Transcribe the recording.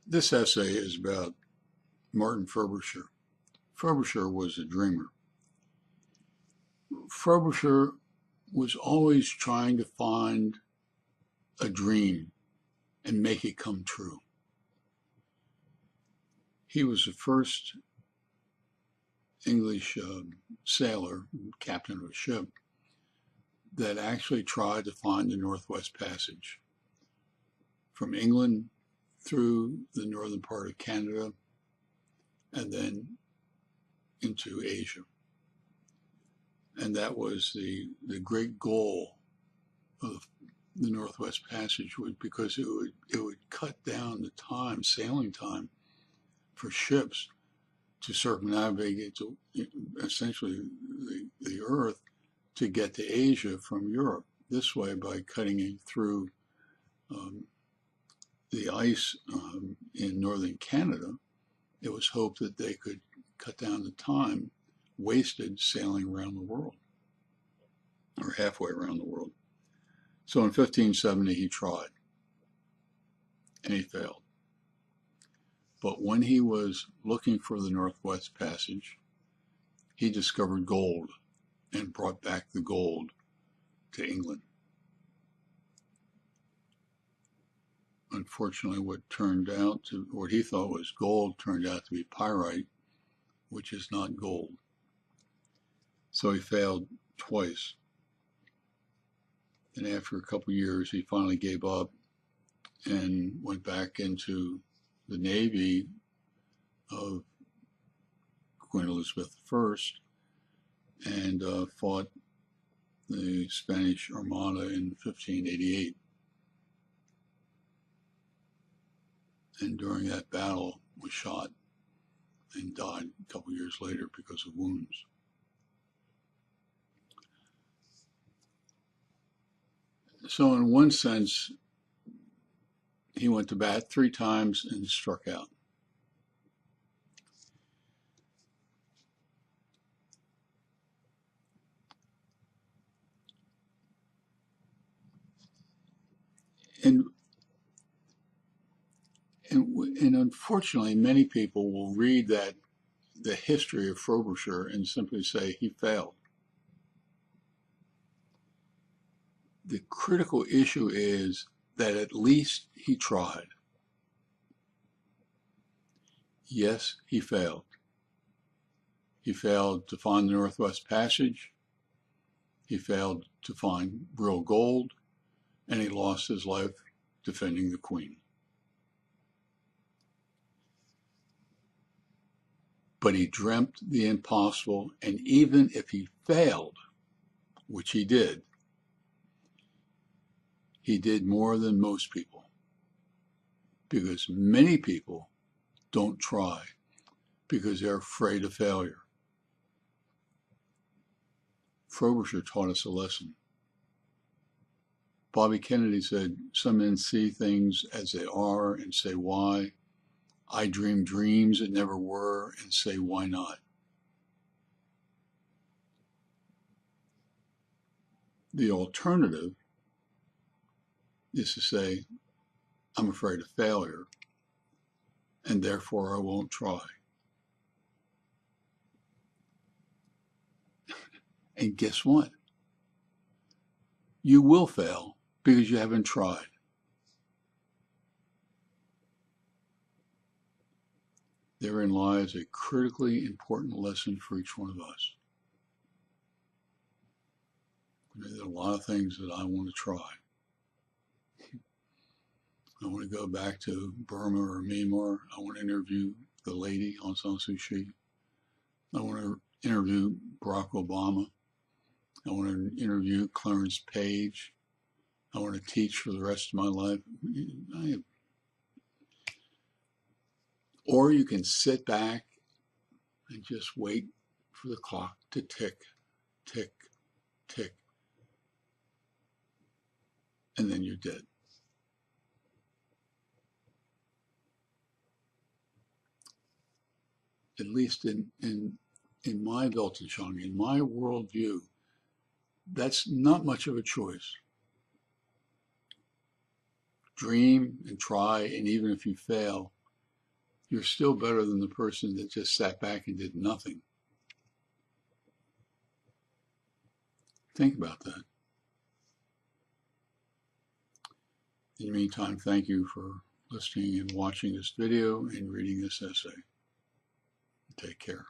This essay is about Martin Frobisher. Frobisher was a dreamer. Frobisher was always trying to find a dream and make it come true. He was the first English sailor, captain of a ship, that actually tried to find the Northwest Passage from England through the northern part of Canada and then into Asia. And that was the great goal of the Northwest Passage, was because it would cut down the time, sailing time, for ships to circumnavigate to essentially the Earth to get to Asia from Europe. This way, by cutting it through the ice in northern Canada, it was hoped that they could cut down the time wasted sailing around the world, or halfway around the world. So in 1570 he tried, and he failed. But when he was looking for the Northwest Passage, he discovered gold and brought back the gold to England. Unfortunately, what he thought was gold turned out to be pyrite, which is not gold. So he failed twice. And after a couple of years, he finally gave up and went back into the Navy of Queen Elizabeth I and fought the Spanish Armada in 1588. And during that battle was shot and died a couple of years later because of wounds. So in one sense, he went to bat 3 times and struck out. And unfortunately, many people will read the history of Frobisher and simply say he failed. The critical issue is that at least he tried. Yes, he failed. He failed to find the Northwest Passage. He failed to find real gold, and he lost his life defending the Queen. But he dreamt the impossible, and even if he failed, which he did more than most people, because many people don't try because they're afraid of failure. Frobisher taught us a lesson. Bobby Kennedy said, "Some men see things as they are and say why. I dream dreams that never were and say why not." The alternative is to say, I'm afraid of failure, and therefore I won't try. And guess what? You will fail because you haven't tried. Therein lies a critically important lesson for each one of us. There are a lot of things that I want to try. I want to go back to Burma or Myanmar. I want to interview the lady, Aung San Suu Kyi. I want to interview Barack Obama. I want to interview Clarence Page. I want to teach for the rest of my life. Or you can sit back and just wait for the clock to tick, tick, tick, and then you're dead. At least in my Weltanschauung, in my worldview, that's not much of a choice. Dream and try, and even if you fail, you're still better than the person that just sat back and did nothing. Think about that. In the meantime, thank you for listening and watching this video and reading this essay. Take care.